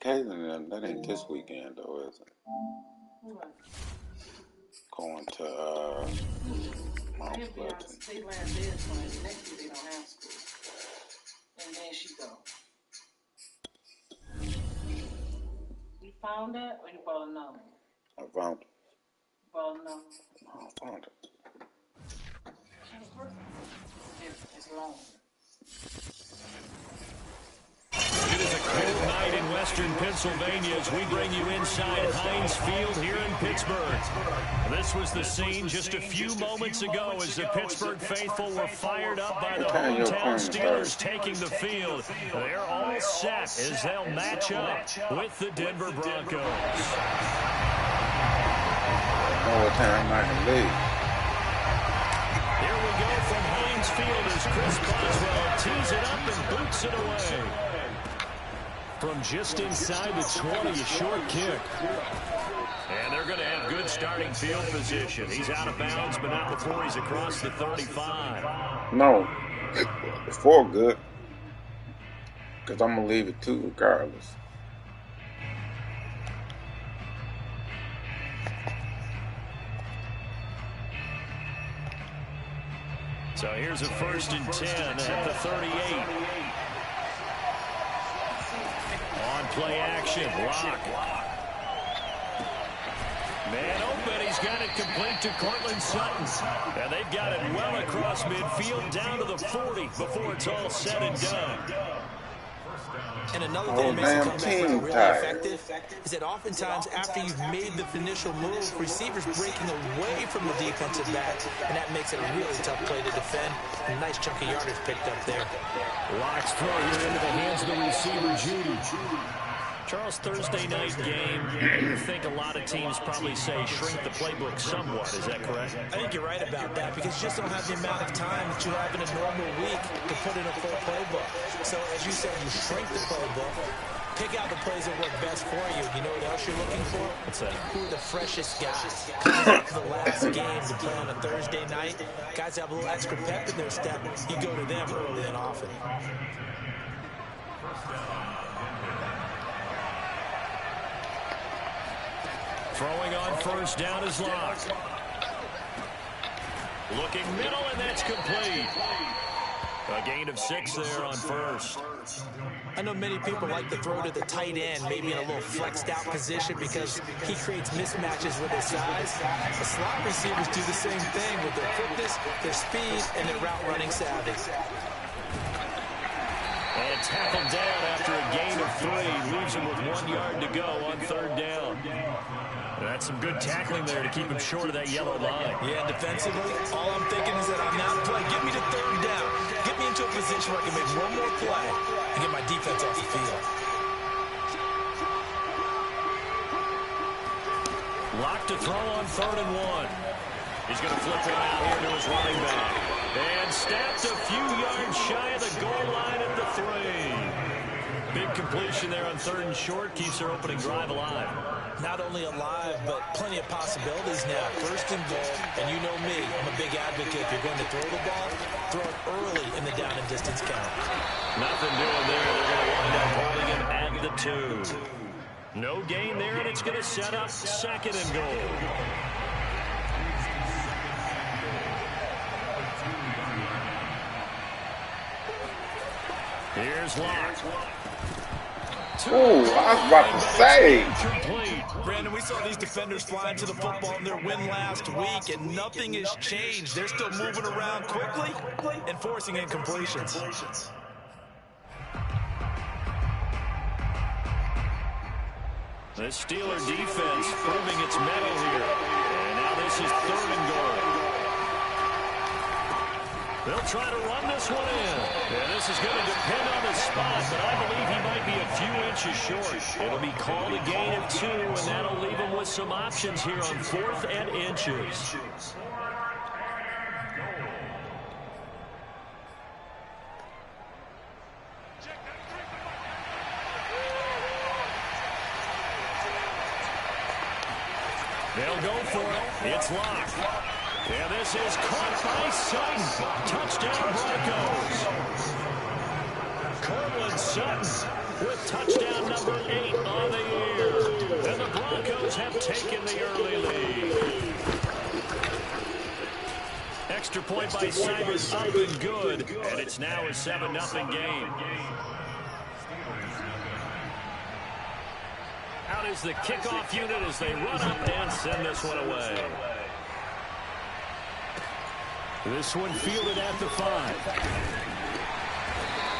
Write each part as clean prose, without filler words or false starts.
Caitlin, that ain't this weekend though, is it? What? Going to Mount They'll be out. Pleasant. They last day is Friday. Next year they don't have school. And then she go. You found that, or you bought another? I found it. You bought another? No, I found it. It's long. It is a cold night in western Pennsylvania as we bring you inside Heinz Field here in Pittsburgh. This was the scene just a few moments ago as the Pittsburgh faithful were fired up by the hometown Steelers taking the field. They're all set as they'll match up with the Denver Broncos. More time I can leave. Here we go from Heinz Field as Chris Boswell tees it up and boots it away. From just inside the 20, a short kick. And they're going to have good starting field position. He's out of bounds, but not before he's across the 35. No, before good. Because I'm going to leave it too regardless. So here's a 1st and 10 at the 38. On play action, Lock. Man open, he's got it complete to Cortland Sutton. And they've got it well across midfield down to the 40 before it's all said and done. And another thing that makes the comeback really effective is that oftentimes after you've made the initial move, receivers breaking away from the defensive back, and that makes it a really tough play to defend. A nice chunk of yardage picked up there. Lock's throw here into the hands of the receiver, Judy. Charles, Thursday night game, you think a lot of teams probably say shrink the playbook somewhat. Is that correct? I think you're right about that because you just don't have the amount of time that you have in a normal week to put in a full playbook. So, as you said, you shrink the playbook, pick out the plays that work best for you. You know what else you're looking for? What's that? Who are the freshest guys? Coming up to the last game to play on a Thursday night, guys have a little extra pep in their step. You go to them early and often. Throwing on 1st down is Lock. Looking middle, and that's complete. A gain of 6 there on 1st. I know many people like to throw to the tight end, maybe in a little flexed out position because he creates mismatches with his size. The slot receivers do the same thing with their quickness, their speed, and their route running savvy. And tackled down after a gain of 3. Leaves him with 1 yard to go on 3rd down. That's some good tackling there to keep him short of that yellow line. Yeah, defensively, all I'm thinking is that I'm not playing. Get me to 3rd down. Get me into a position where I can make one more play and get my defense off the field. Lock to throw on 3rd and 1. He's going to flip one out here to his running back. And snapped a few yards shy of the goal line at the 3. Big completion there on 3rd and short. Keeps their opening drive alive. Not only alive, but plenty of possibilities now. 1st and goal, and you know me, I'm a big advocate. If you're going to throw the ball, throw it early in the down and distance count. Nothing doing there. They're going to wind up holding him at the 2. No gain there, and it's going to set up 2nd and goal. Here's Lock. Oh, I was about to say. Brandon, we saw these defenders fly into the football in their win last week, and nothing has changed. They're still moving around quickly and forcing incompletions. The Steeler defense proving its mettle here. And now this is 3rd and goal. They'll try to run this one in. And this is going to depend on the spot, but I believe he might be a few inches short. It'll be called a gain of 2, and that'll leave him with some options here on 4th and inches. They'll go for it. It's Lock. Yeah, this is caught by Sutton. Touchdown Broncos. Cortland Sutton with touchdown number 8 on extra point by Simon up and good, and it's now a 7-0 game. Out is the kickoff unit as they run up and send this one away. This one fielded at the 5.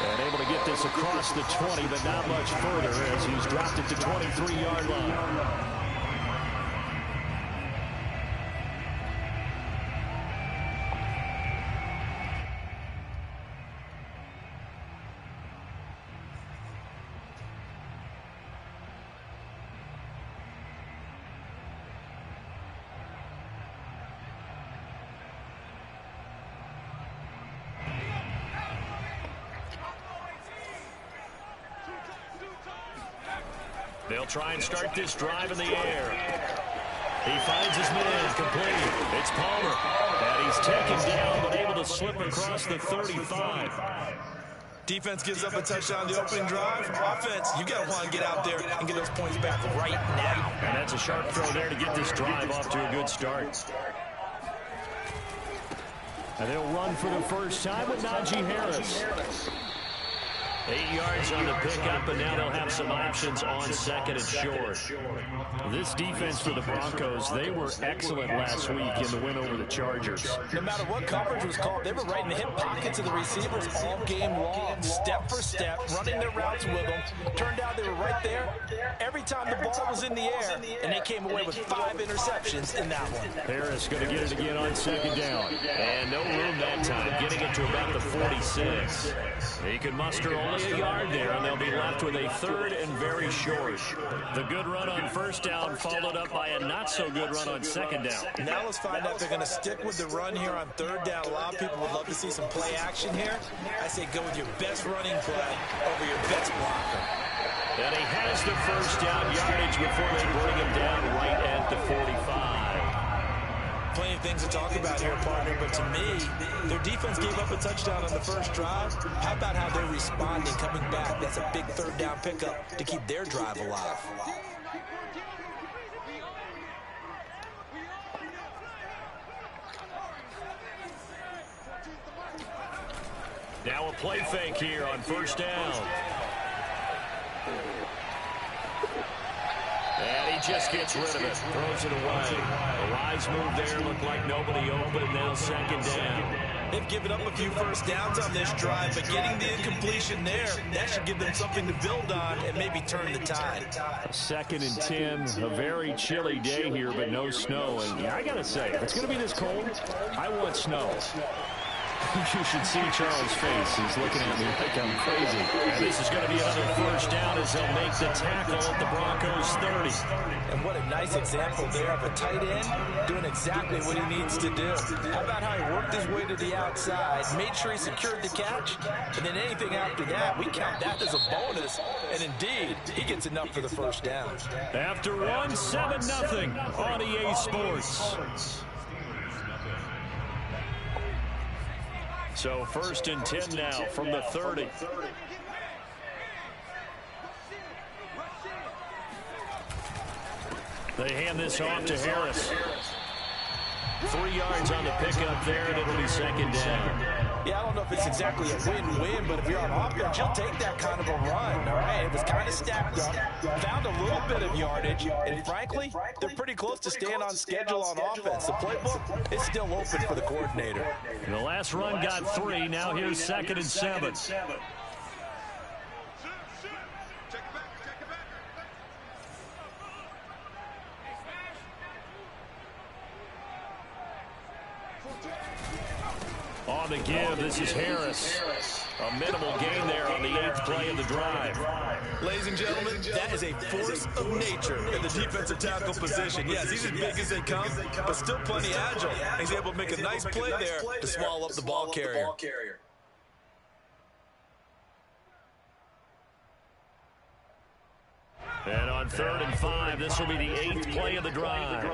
And able to get this across the 20, but not much further as he's dropped it to 23-yard line. They'll try and start this drive in the air. He finds his man complete. It's Palmer. And he's taken down, but able to slip across the 35. Defense gives up a touchdown the opening drive. Offense, you got to want to get out there and get those points back right now. And that's a sharp throw there to get this drive off to a good start. And they'll run for the first time with Najee Harris. 8 yards on the pickup, and now they'll have some options on second and short. This defense for the Broncos, they were excellent last week in the win over the Chargers. No matter what coverage was called, they were right in the hip pockets of the receivers all game long, step for step, running their routes with them. Turned out they were right there every time the ball was in the air, and they came away with 5 interceptions in that one. Harris going to get it again on second down. And no room that time, getting it to about the 46. He can muster only a yard there, and they'll be left with a third and very short. The good run on first down followed up by a not-so-good run on second down. Now let's find out if they're going to stick with the run here on third down. A lot of people would love to see some play action here. I say go with your best running play over your best blocker. And he has the first down yardage before they bring him down right at the 45. Plenty of things to talk about here, partner, but to me, their defense gave up a touchdown on the first drive. How about how they're responding, coming back? That's a big third down pickup to keep their drive alive. Now a play fake here on first down. And he just gets rid of it, throws it away. A wise move there, looked like nobody open, now second down. They've given up a few first downs on this drive, but getting the incompletion there, that should give them something to build on and maybe turn the tide. 2nd and 10, a very chilly day here, but no snow. And yeah, I got to say, if it's going to be this cold, I want snow. You should see Charles' face. He's looking at me like I'm crazy. And this is going to be another first down as they'll make the tackle at the Broncos 30. And what a nice example there of a tight end doing exactly what he needs to do. How about how he worked his way to the outside, made sure he secured the catch, and then anything after that, we count that as a bonus. And indeed, he gets enough for the first down. After 7-0 on EA Sports. So 1st and 10 now from the 30. They hand this off to Harris. 3 yards on the pickup there, and it'll be second down. Yeah, I don't know if it's exactly a win-win, but if you're on offense, you'll take that kind of a run, all right? It was kind of stacked up, found a little bit of yardage, and frankly, they're pretty close to staying on schedule on offense. The playbook is still open for the coordinator. And the last run got 3. Now here's 2nd and 7. On the give, this is Harris. A minimal gain there on the 8th play of the drive. Ladies and gentlemen, that is a force of nature in the defensive tackle position. Yes, he's as big as they come, but still plenty agile. He's able to make a nice play there to swallow up the ball carrier. And on 3rd and 5, this will be the 8th play of the drive.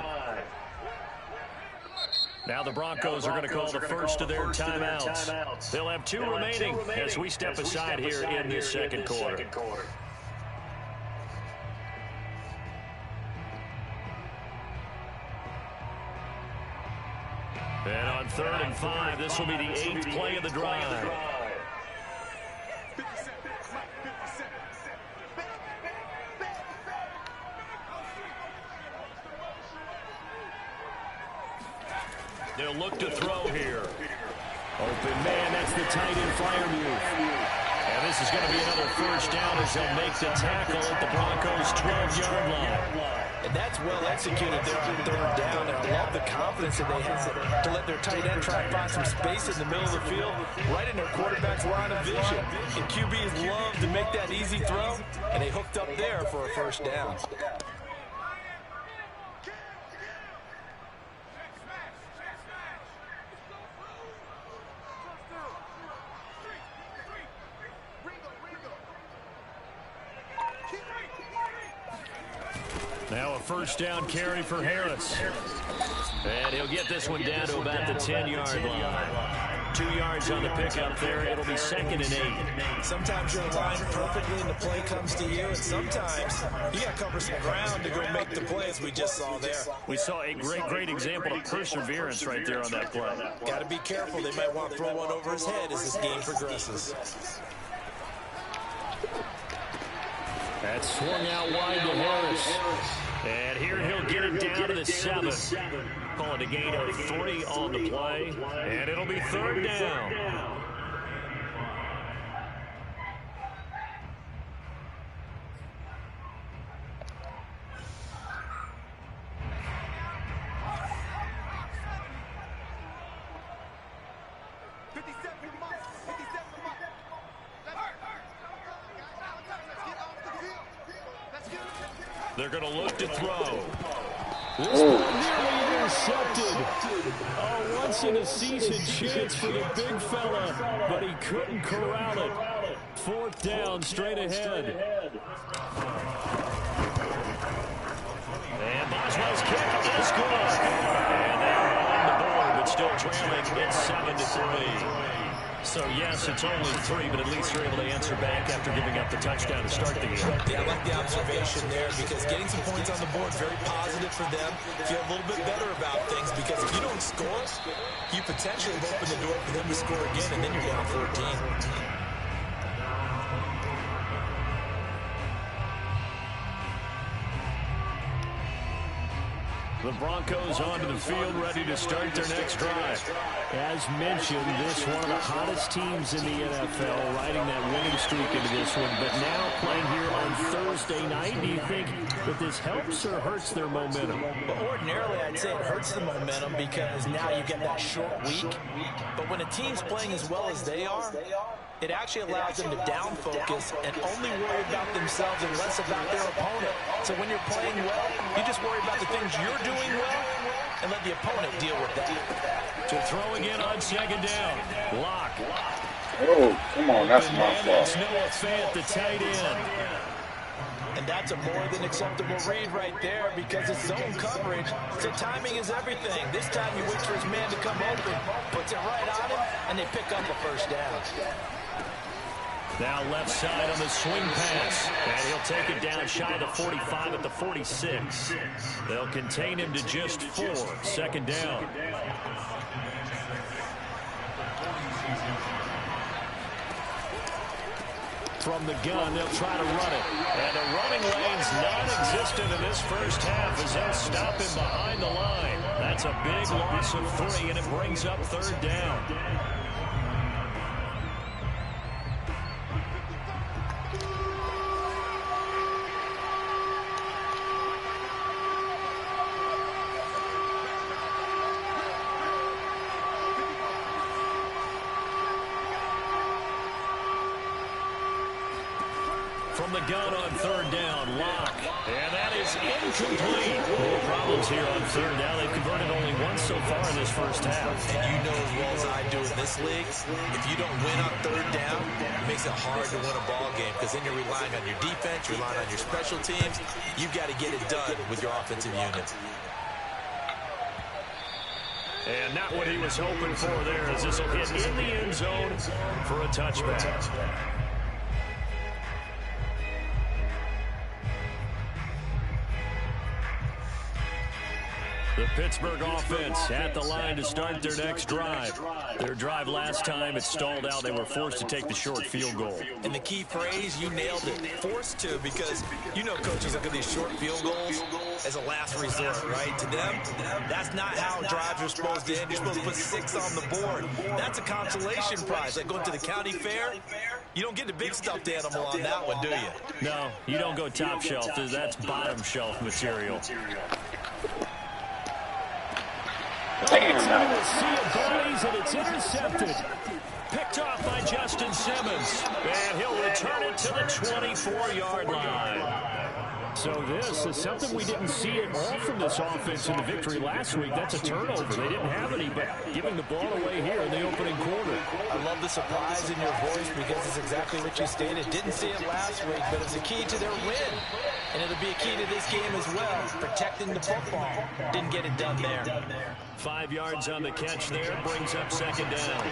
Now the Broncos are going to call the first of their timeouts. They'll have 2 remaining as we step aside here in this second quarter. And on 3rd and 5, this will be the 8th play of the drive. They'll look to throw here. Open man, that's the tight end flyer move. And this is going to be another first down as they'll make the tackle at the Broncos' 12-yard line. And that's well executed there on 3rd down. And I love the confidence that they have to let their tight end try and find some space in the middle of the field, right in their quarterback's line of vision. And QBs love to make that easy throw, and they hooked up there for a first down. Now a first down carry for Harris. And he'll get this one down to about the 10-yard line. 2 yards on the pickup there. It'll be 2nd and 8. Sometimes you're aligned perfectly and the play comes to you, and sometimes you got to cover some ground to go make the play, as we just saw there. We saw a great example of perseverance right there on that play. Got to be careful. They might want to throw one over his head as this game progresses. That's swung out wide to Harris. And here he'll get it down to the 7. Call it a gain of 3 on the play. And it'll be 3rd down. They're going to look to throw. This one nearly intercepted. Oh, once-in-a-season chance for the big fella, but he couldn't corral it. 4th down, straight ahead. And Boswell's kick is good. And they're on the board, but still trailing. It's 7-3. So, yes, it's only 3, but at least they're able to answer back after giving up the touchdown to start the game. Yeah, I like the observation there, because getting some points on the board, very positive for them. Feel a little bit better about things, because if you don't score, you potentially open the door for them to score again, and then you're down 14. The Broncos onto the field, ready to start their next drive. As mentioned, this one of the hottest teams in the NFL, riding that winning streak into this one, but now playing here on Thursday night. Do you think that this helps or hurts their momentum? Well, ordinarily, I'd say it hurts the momentum, because now you get that short week. But when a team's playing as well as they are, it actually allows them to down focus and only worry about themselves and less about their opponent. So when you're playing well, you just worry about the things you're doing well and let the opponent deal with that. To throw again on 2nd down. Lock. Oh, come on, that's my fault. It's Noah Fant, the tight end. And that's a more than acceptable read right there, because it's zone coverage. So timing is everything. This time you wait for his man to come open, puts it right on him, and they pick up a first down. Now left side on the swing pass. And he'll take it down shy of the 45 at the 46. They'll contain him to just 4. 2nd down. From the gun, they'll try to run it. And the running lane's non-existent in this first half as they'll stop him behind the line. That's a big loss of 3, and it brings up 3rd down. From the gun on 3rd down, Lock. And that is incomplete. No problems here on 3rd down. They've converted only once so far in this first half. And you know as well as I do in this league, if you don't win on 3rd down, it makes it hard to win a ball game, because then you're relying on your defense, you're relying on your special teams. You've got to get it done with your offensive unit. And not what he was hoping for there, as this will hit in the end zone for a touchback. The Pittsburgh offense at the line to start their next drive. Their drive last time, it stalled out. They were forced to take the short field goal. And the key phrase, you nailed it, forced to, because you know coaches look at these short field goals as a last resort, right? To them, that's not how drives are supposed to end. You're supposed to put 6 on the board. That's a consolation prize. Like going to the county fair, you don't get the big stuffed animal on that one, do you? No, you don't go top shelf. That's bottom shelf material. Damn. A sea of bodies, and it's intercepted. Picked off by Justin Simmons. And he'll return it to the 24-yard line. So this is something we didn't see at all from this offense in the victory last week. That's a turnover. They didn't have any, but giving the ball away here in the opening quarter. I love the surprise in your voice because it's exactly what you stated. Didn't see it last week, but it's a key to their win. And it'll be a key to this game as well, protecting the football. Didn't get it done there. 5 yards on the catch there, brings up second down.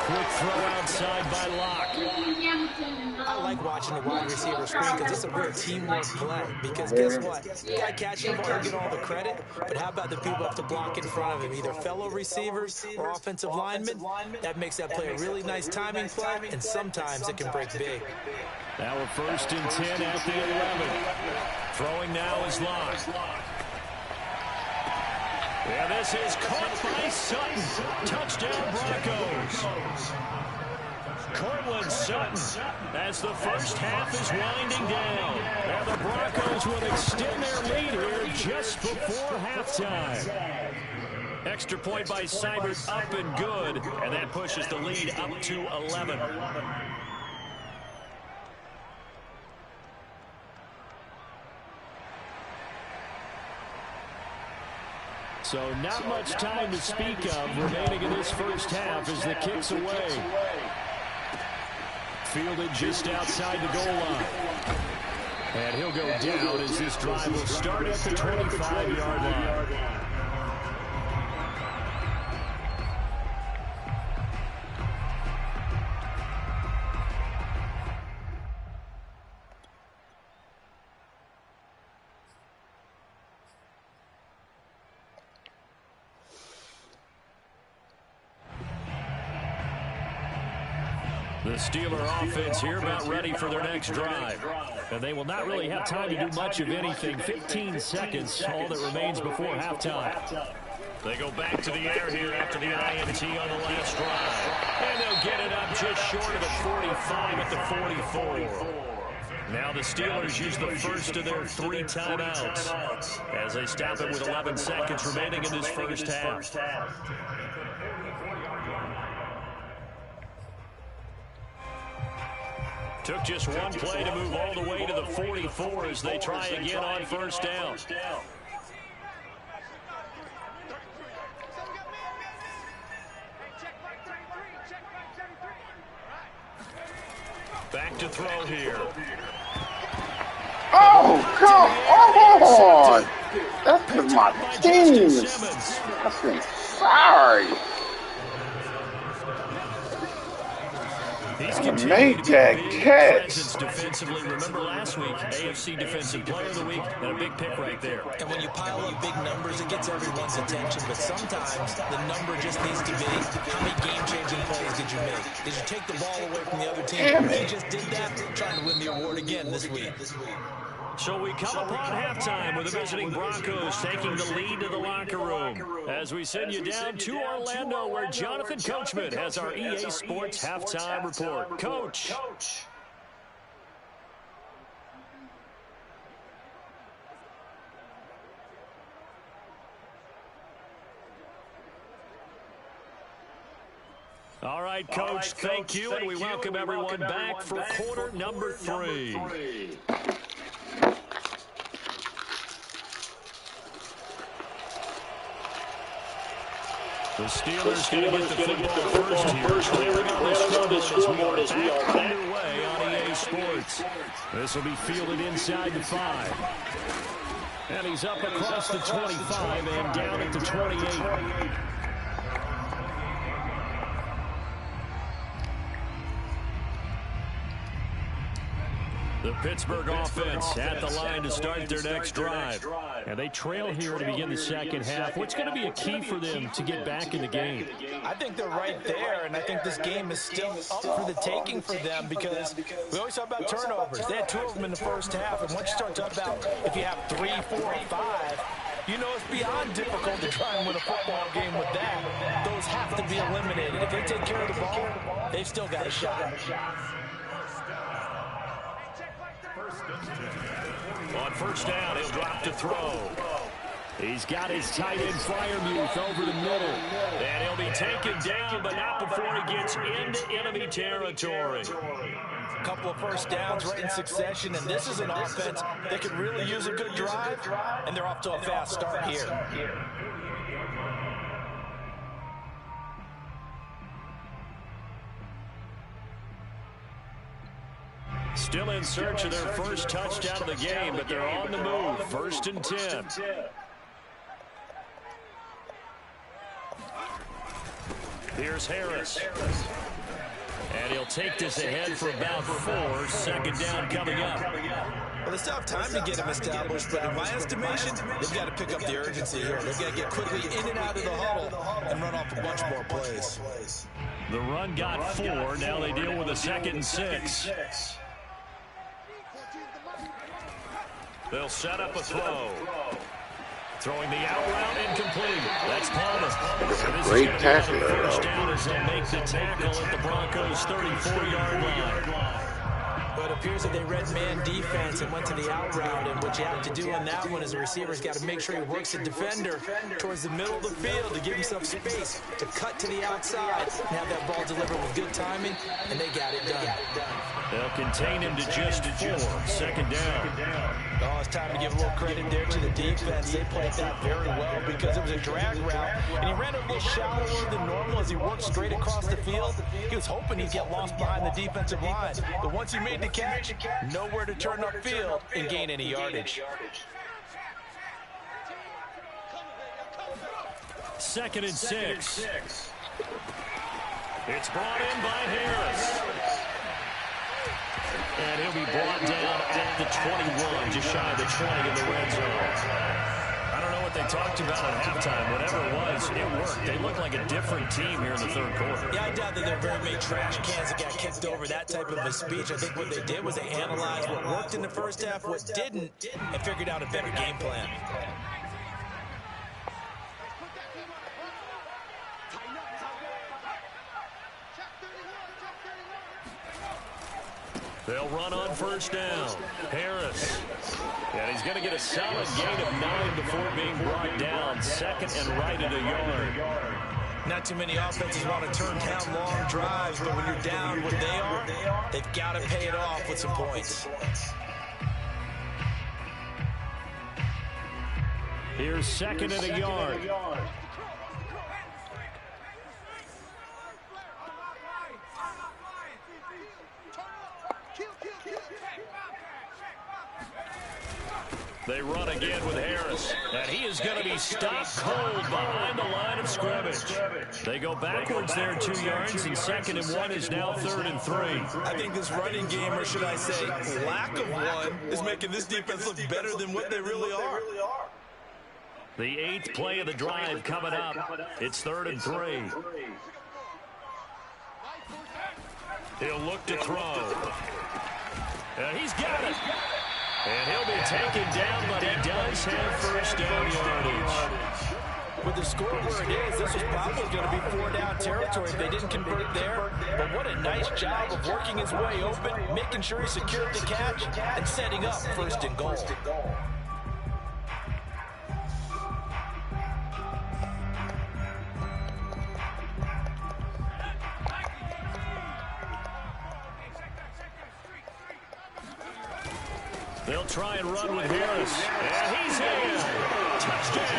Quick throw outside by Locke. I like watching the wide receiver screen because it's a real teamwork play. Because guess what? The guy catching the ball will get all the credit, but how about the people up to block in front of him, either fellow receivers or offensive linemen? That makes that play a really nice timing play, and sometimes it can break big. Now we're 1st and 10 at the 11. Throwing now is Locke. Yeah, this is caught by Sutton. Touchdown Broncos. Cortland Sutton as the first half is winding down. And the Broncos will extend their lead here just before halftime. Extra point by Seibert up and good. And that pushes the lead up to 11. So not much time to speak of remaining in this first half as the kick's away. Fielded just outside the goal line. And he'll go down as this drive will start at the 25-yard line. The Steeler offense here about ready for their next drive. And they will not really have time to do much of anything. 15 seconds, all that remains before halftime. They go back to the air here after the INT on the last drive. And they'll get it up just short of the 45 at the 44. Now the Steelers use the first of their 3 timeouts as they stop it with 11 seconds remaining in this first half. Took just one play to move all the way to the 44 as they try again on first down. Back to throw here. Oh, come on! That's my team. I'm sorry. He's Make that catch. Defensively, remember last week, AFC Defensive Player of the Week, and a big pick right there. And when you pile up big numbers, it gets everyone's attention. But sometimes the number just needs to be, how many game-changing plays did you make? Did you take the ball away from the other team? He just did that, trying to win the award again this week. So we come upon halftime with the visiting Broncos taking the lead to the locker room. As we send you down to Orlando where Jonathan Coachman has our EA Sports halftime report. Coach. All right, Coach, thank you, and we welcome everyone back for quarter number 3. The Steelers going to get the football first here. Clearing this scoreboard as we are back underway on EA Sports. This will be fielded inside the 5. And he's up across the 25 and down at the 28. The Pittsburgh offense at the line to start their next drive. And they trail here to begin the second half. What's going to be a key for them to get back in the game? I think they're right there, and I think this game is still up for the taking for them because we always talk about turnovers. They had 2 of them in the first half, and once you start talking about if you have 3, 4, or 5, you know it's beyond difficult to try and win a football game with that. Those have to be eliminated. If they take care of the ball, they've still got a shot. On first down, he'll drop to throw. He's got his tight end Freiermuth over the middle. And he'll be taken down, but not before he gets into enemy territory. A couple of first downs right in succession, and this is an offense that could really use a good drive, and they're off to a fast start here. Still in search of their first touchdown of the game, but they're on the move. 1st and 10. Here's Harris. And he'll take this ahead for about 4. 2nd down coming up. Well, they still have time to get him established, but in my estimation, they've got to pick up the urgency here. They've got to get quickly in and out of the huddle and run off a bunch more plays. The run got 4. Now they deal with a 2nd and 6. They'll set up a throw. Throwing the out route incomplete. That's Palmer. Great tackle. First down as they'll make the tackle at the Broncos' 34-yard line. But it appears that they read man defense and went to the out route. And what you have to do on that one is the receiver's got to make sure he works the defender towards the middle of the field to give himself space to cut to the outside and have that ball delivered with good timing, and they got it done. They'll contain him to just 4. 2nd down. Oh, it's time to give a little credit there to the defense. They played that very well because it was a drag route, and he ran a little shallower than normal as he worked straight across the field. He was hoping he'd get lost behind the defensive line, but once he made the catch, nowhere to turn upfield and gain any yardage. 2nd and 6. It's brought in by Harris. And he'll be brought down at the 21, just shy of the 20 in the red zone. I don't know what they talked about at halftime. Whatever it was, it worked. They look like a different team here in the 3rd quarter. Yeah, I doubt that there are very many trash cans that got kicked over, that type of a speech. I think what they did was they analyzed what worked in the first half, what didn't, and figured out a better game plan. They'll run on first down. Harris. And he's going to get a solid gain of 9 before being brought down. 2nd and right at a yard. Not too many offenses want to turn down long drives, but when you're down what they are, they've got to pay it off with some points. Here's 2nd and a yard. They run again with Harris, and he is going to be stopped cold behind the line of scrimmage. They go backwards there 2 yards, and 2nd and 1 is now 3rd and 3. I think this running game, or should I say lack of one, is making this defense look better than what they really are. The 8th play of the drive coming up. It's 3rd and 3. He'll look to throw. And he's got it. And he'll be taken down, but he does have first down yardage. With the score where it is, this was probably going to be 4-down territory if they didn't convert there. But what a nice job of working his way open, making sure he secured the catch, and setting up 1st and goal. They'll try and run with Harris. And he's in. Touchdown,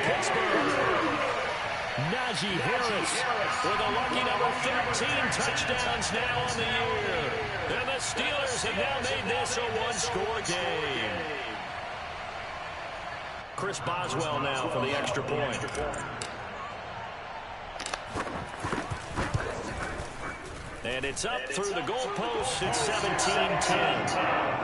Pittsburgh. Najee Harris with a lucky number 13 touchdowns now on the year. And the Steelers have now made this a 1-score game. Chris Boswell now for the extra point. And it's up through the goalpost. It's 17-10.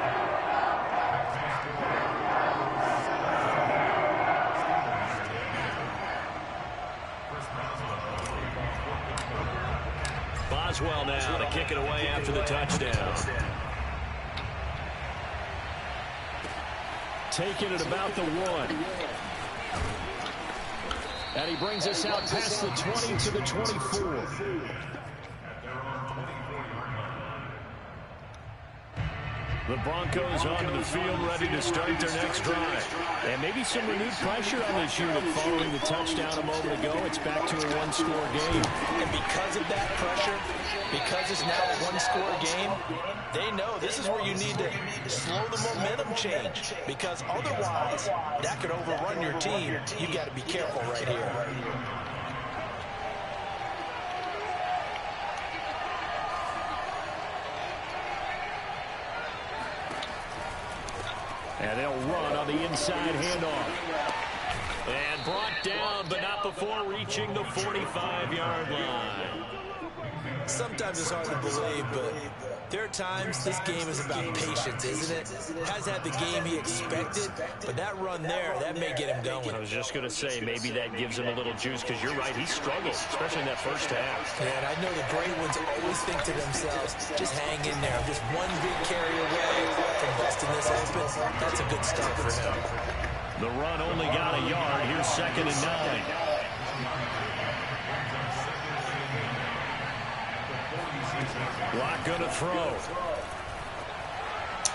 Boswell now to kick it away after the touchdown. Taking it about the 1. And he brings us out past the 20 to the 24. The Broncos onto the field, ready to start their next drive. And maybe some renewed pressure on this unit following the touchdown a moment ago. It's back to a one-score game. And because of that pressure, because it's now a one-score game, they know this is where you need to slow the momentum change. Because otherwise, that could overrun your team. You've got to be careful right here. And they'll run on the inside handoff. And brought down, but not before reaching the 45-yard line. Sometimes it's hard to believe, but there are times this game is about patience, isn't it? Has had the game he expected, but that run there, that may get him going. I was just going to say, maybe that gives him a little juice, because you're right, he struggled, especially in that first half. And I know the great ones always think to themselves, just hang in there. Just one big carry away from busting this open. That's a good start for him. The run only got a yard. Here's 2nd and 9. Lock going to throw.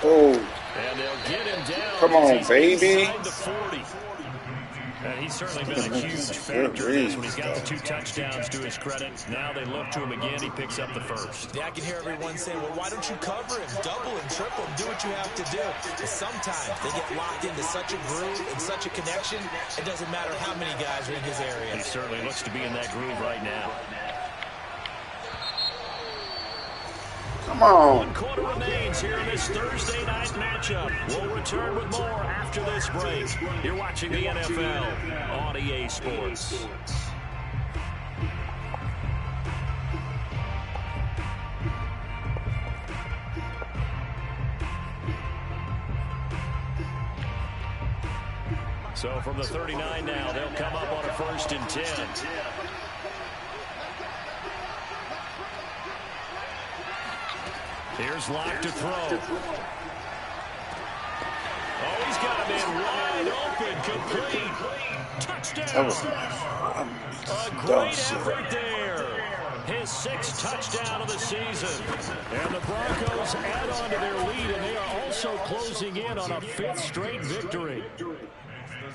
Oh. And they'll get him down. Come on, baby. The 40. And he's certainly been a huge factor in this when he's got the 2 touchdowns to his credit. Now they look to him again. He picks up the first. Yeah, I can hear everyone saying, well, why don't you cover him? Double and triple him. Do what you have to do. But sometimes they get locked into such a groove and such a connection, it doesn't matter how many guys are in his area. He certainly looks to be in that groove right now. Come on. 1 quarter remains here in this Thursday night matchup. We'll return with more after this break. You're watching the NFL on EA Sports. So from the 39 now, they'll come up on a 1st and 10. Here's Lock to throw. Oh, he's got a man wide open, complete. Touchdown. A great effort there. His 6th touchdown of the season. And the Broncos add on to their lead, and they are also closing in on a 5th straight victory.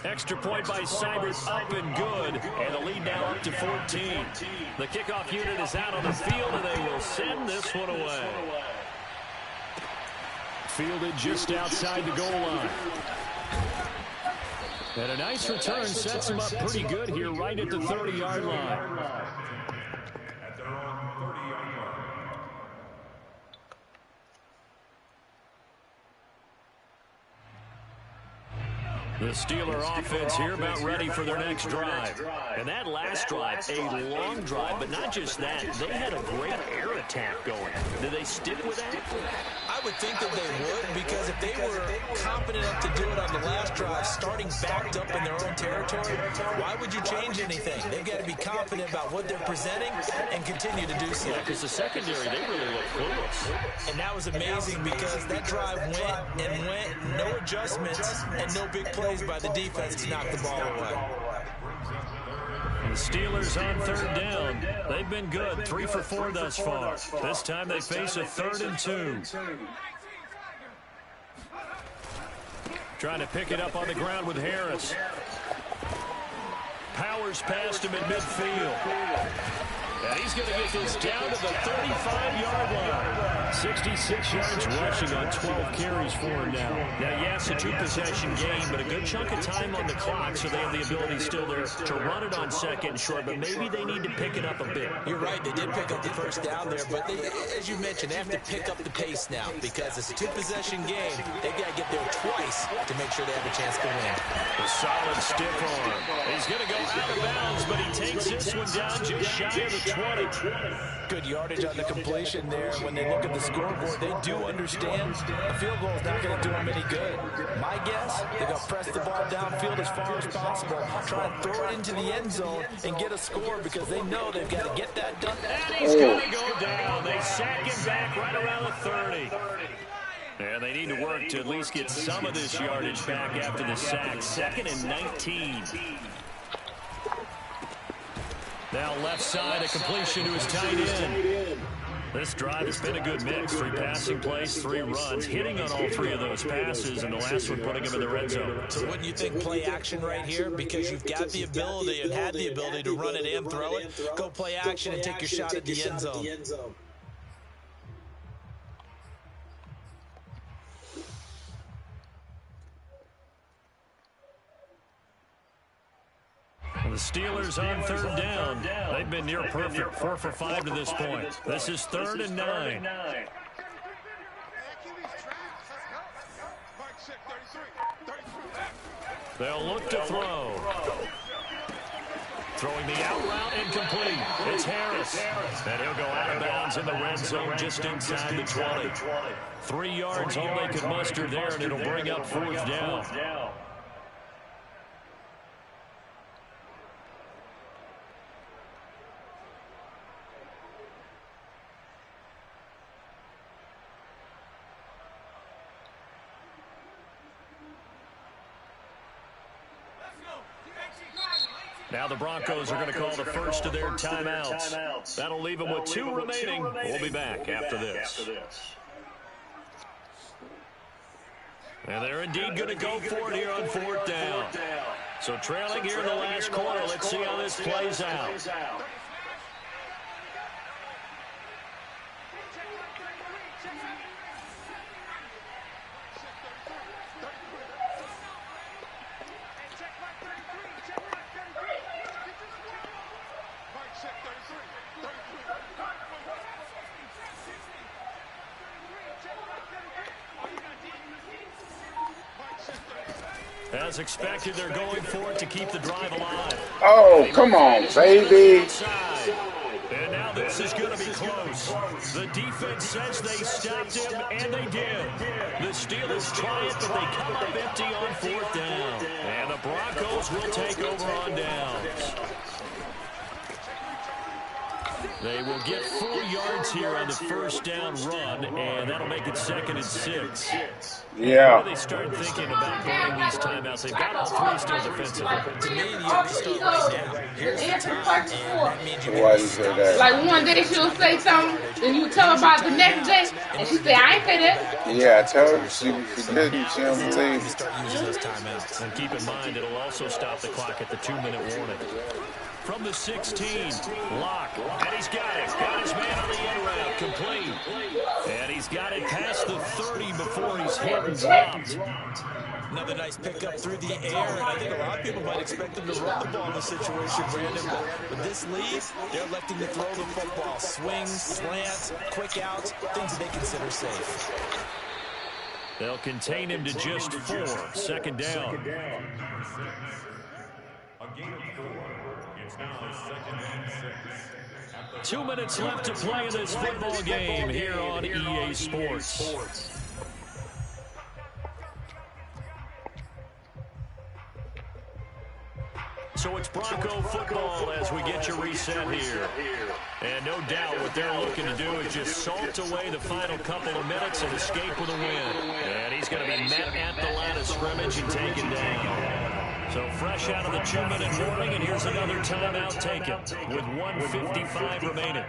Extra point by Seibert, up and good, and the lead now up to 14. The kickoff unit is out on the field, and they will send this one away. Fielded just outside the goal line. And a nice return sets him up pretty good here right at the 30-yard line. The Steeler offense here about ready for their next drive. And that last drive, a long drive, but not just that. They had a great air attack going. Did they stick with that? I would think that they would, because if they were confident enough to do it on the last drive, starting backed up in their own territory, why would you change anything? They've got to be confident about what they're presenting and continue to do so. Yeah, because the secondary, they really look clueless. And that was amazing, because that drive went, no adjustments, and no big plays by the defense to knock the ball away. The Steelers on 3rd down. They've been good, 3 for 4 thus far. This time they face a 3rd and 2. Trying to pick it up on the ground with Harris. Powers past him at midfield. And he's going to get this down to the 35-yard line. 66 yards rushing on 12 carries for him now. Now, yes, a 2-possession game, but a good chunk of time on the clock, so they have the ability still there to run it on 2nd and short, but maybe they need to pick it up a bit. You're right, they did pick up the 1st down there, but as you mentioned, they have to pick up the pace now, because it's a 2-possession game. They've got to get there twice space to make sure they have a chance to win. A solid stiff arm. He's going to go out of bounds, but he takes this one down just shy of the 20. Good yardage on the completion there. When they look at the scoreboard, they do understand a field goal is not going to do them any good. My guess, they're going to press the ball downfield as far as possible, try and throw it into the end zone and get a score because they know they've got to get that done. And he's going to go down. They sack him back right around the 30. And they need to work to at least get some of this yardage back after the sack. 2nd and 19. Now left side, a completion to his tight end. This drive has been a good mix. 3 passing plays, 3 runs, hitting on all 3 of those passes, and the last one putting him in the red zone. So wouldn't you think play action right here? Because you've got the ability and had the ability to run it and throw it. Go play action and take your shot at the end zone. The Steelers on 3rd down. They've been near perfect, 4 for 5 to this point. This is 3rd and 9. They'll look to throw. Throwing the out route incomplete. It's Harris. And he'll go out of bounds in the red zone just inside the 20. 3 yards all they could muster there, and it'll bring up 4th down. Now the Broncos are going to call the first of their timeouts. That'll leave them with 2 remaining. We'll be back after this. And they're indeed going to go for it here on 4th down. So trailing here in the last quarter. Let's see how this plays out. As expected, they're going for it to keep the drive alive. Oh, come on, baby. And now this is going to be close. The defense says they stopped him, and they did. The Steelers try it, but they come up empty on 4th down. And the Broncos will take over on downs. They will get 4 yards here on the first down run, and that'll make it 2nd and 6. Yeah. They start thinking about burning these timeouts. They've got all 3 still defensive. To me, you have to start right now. Here's the time, and that means you Why you say that? Like one day she'll say something, and you tell her about the next day, and she say, I ain't say that. Yeah, I told her she didn't. She on the team. start using those timeouts. And keep in mind, it'll also stop the clock at the 2-minute warning. From the 16, Locke, and he's got it. Got his man on the end route, complete. And he's got it past the 30 before he's hit and dropped. Another nice pickup through the air, and I think a lot of people might expect him to run the ball in this situation, Brandon. But with this lead, they're electing to throw the football. Swings, slants, quick outs, things that they consider safe. They'll contain him to just 4. 2nd down. 2 minutes left to play in this football game here on EA Sports. So it's Bronco football as we get you reset here. And no doubt what they're looking to do is just salt away the final couple of minutes and escape with a win. And he's going to be met at the line of scrimmage and taken down. So fresh out of the 2-minute warning, and here's another timeout taken with 1:55 remaining.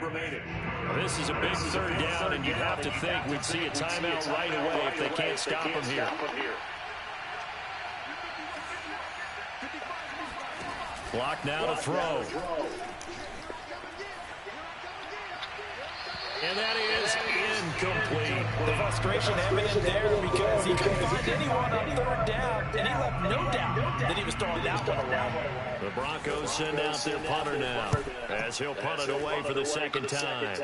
This is a big 3rd down, and you have to think we'd see a timeout right away if they can't stop him here. Clock now to throw. And that is incomplete. The frustration evident there because he couldn't find anyone on 3rd down, and he left no doubt that he was throwing that one away. The Broncos send out their punter now as he'll punt it away for the 2nd time.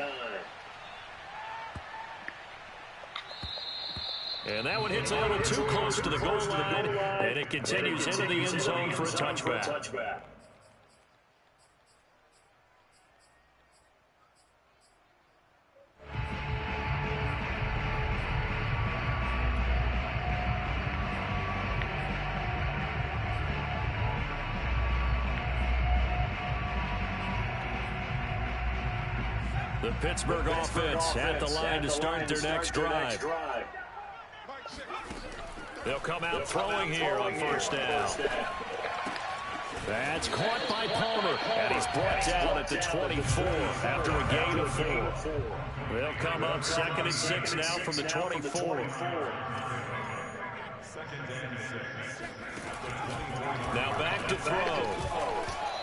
And that one hits a little too close to the goal line, and it continues into the end zone for a touchback. The Pittsburgh offense at the line to start their next drive. They'll come out throwing here on first down. That's caught by Palmer, and he's brought down at the 24 after a gain of 4. They'll come up 2nd and 6 now from the 24. Now back to throw.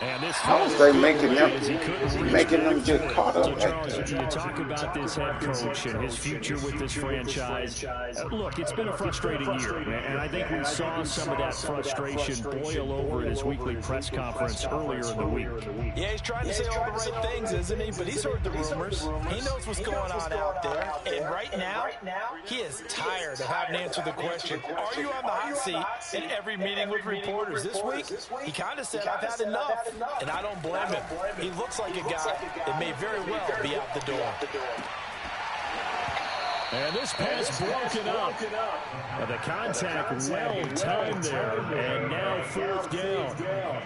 And this how was they making them get caught up like Charles, that? you talk about this head coach and his future with this franchise. Look, it's been a frustrating year, and I think we saw some of that frustration boil over in his weekly press conference earlier in the week. Yeah, he's trying to say all the right things, isn't he? But he's heard the rumors. He knows what's going on out there. And right now, he is tired of having to answer the question, are you on the hot seat in every meeting with reporters? This week, he kind of said, I've had enough. And I don't blame him. He looks like a guy that may very well be out the door. And this pass broken up. The contact well timed there. And now 4th down.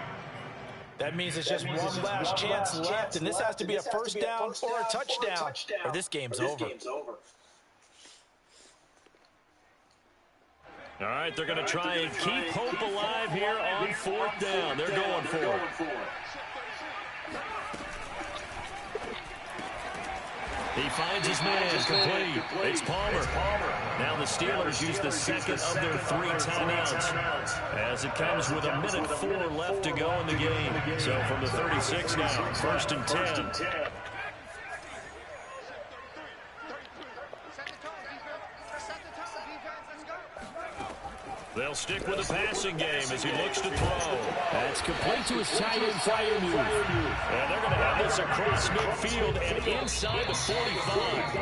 That means it's just one last chance left. And this has to be a first down or a touchdown, or this game's over. All right, they're going to try and keep hope alive here on 4th down. They're going for it. He finds his man complete. It's Palmer. Now the Steelers use the second of their 3 timeouts as it comes with 1:04 left to go in the game. So from the 36 now, 1st and 10. They'll stick with the passing game as he looks to throw. That's complete to his tight end, Freiermuth. And they're going to have this across midfield and inside the 45.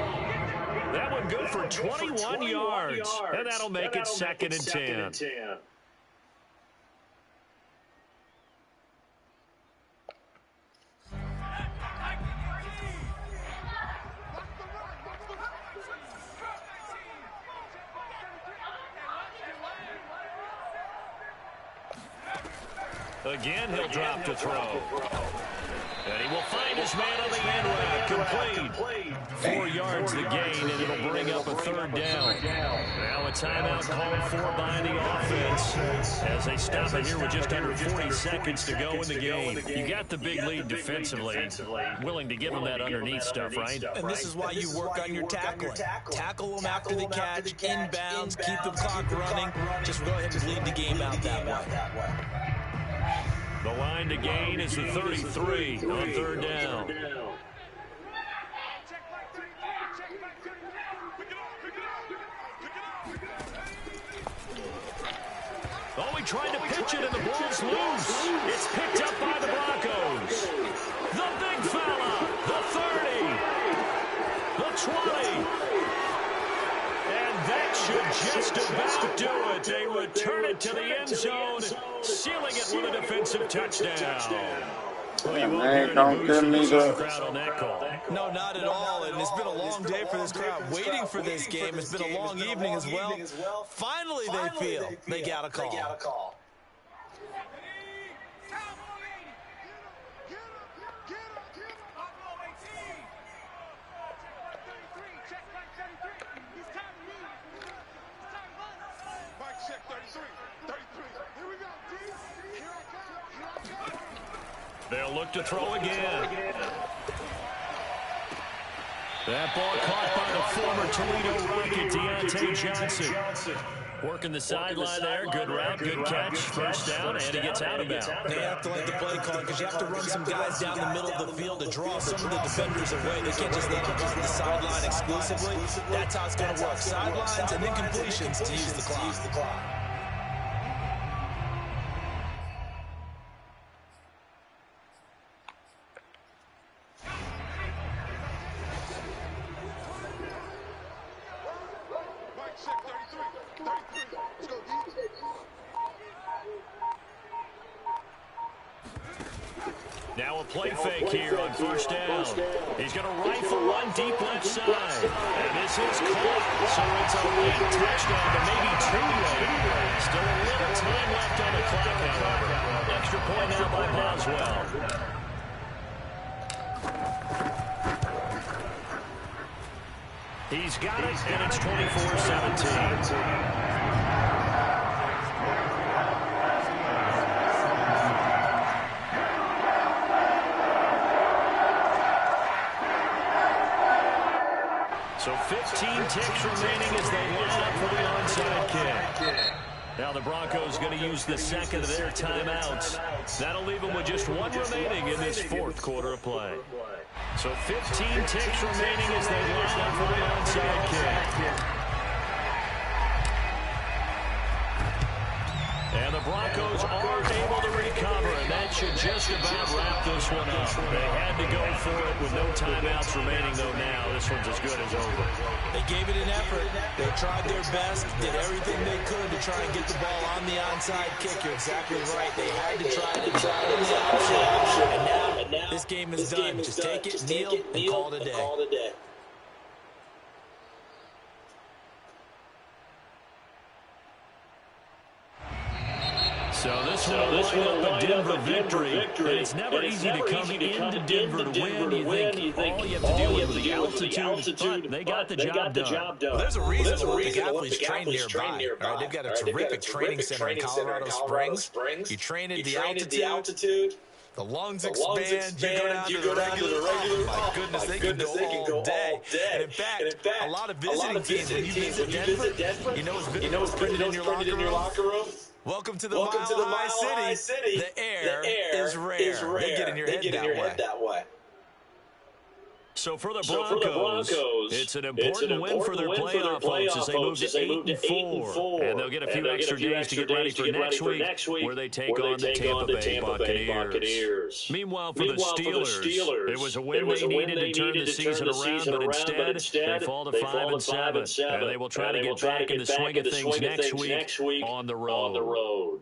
That one good for 21 yards. And that'll make it 2nd and 10. Again, he'll drop to throw. And he will find his man on the end route. Complete. 4 yards the gain, and it'll bring up a 3rd down. Now a timeout called for by the offense as they stop it here with just under 40 seconds to go in the game. You got the big lead defensively. Willing to give them that underneath stuff, right? And this is why you work on your tackling. Tackle them after the catch, inbounds, keep the clock running. Just go ahead and lead the game out that way. The line to gain is the 33 on 3rd down. Oh, he tried to pitch it and the ball's loose. It's picked up by the Broncos. The big fella, the 30, the 20. That should just about do it. They return it to the end zone, sealing it with a defensive touchdown. Well, you won't hear any boos from the crowd on that call. No, not at all. And it's been a long day for this crowd waiting for this game. It's been a long evening as well. Finally, they feel they got a call. They'll look to throw again. That ball caught by the former Toledo Rocket, Deontay Johnson. Working the sideline there. Good route, good catch. First down, and he gets out of bounds. They have to like the play call because you have to run some guys down the middle of the field to draw some of the defenders away. They can't just let them run the sideline exclusively. That's how it's going to work. Sidelines and then completions to use the clock. Now a play fake here on first down. He's going to rifle one deep left side. And this is caught. So it's a late touchdown, but maybe too late. Still a little time left on the clock, however. Extra point now by Boswell. He's got it, and it's 24-17. So 15 ticks remaining as they line up for the onside kick. Now the Broncos going to use the second of their timeouts. That'll leave them with just one remaining in this fourth quarter of play. So 15 ticks remaining as they line up for the onside kick. And the Broncos are able to recover, and that should just about wrap this one up. They had to go for it with no timeouts remaining, though now. This one's as good as over. They gave it an effort. They tried their best, did everything they could to try and get the ball on the onside kick. You're exactly right. They had to try the option. And now this game is done. Just take it, kneel, and call it a day. So this will wind up a Denver victory. And it's never easy to come into Denver to win. You think all you have to deal with the altitude, but they got the job done. Well, there's a reason the Olympic athletes train nearby. Right? They've got a terrific training center in Colorado Springs. You train at the altitude. The lungs expand, you go down to the regular. My goodness, they can go all day. And in fact, a lot of visiting teams, when you visit Denver, you know what's printed in your locker room? Welcome to the Mile High City. The air is rare. They get in your head that way. So for the Broncos, it's an important win for their playoff hopes as they move to 8-4. And they'll get a few extra days to get ready for next week, where they take on the Tampa Bay Buccaneers. Meanwhile, for the Steelers, it was a win they needed to turn the season around, but instead they fall to 5-7. And they will try to get back in the swing of things next week on the road.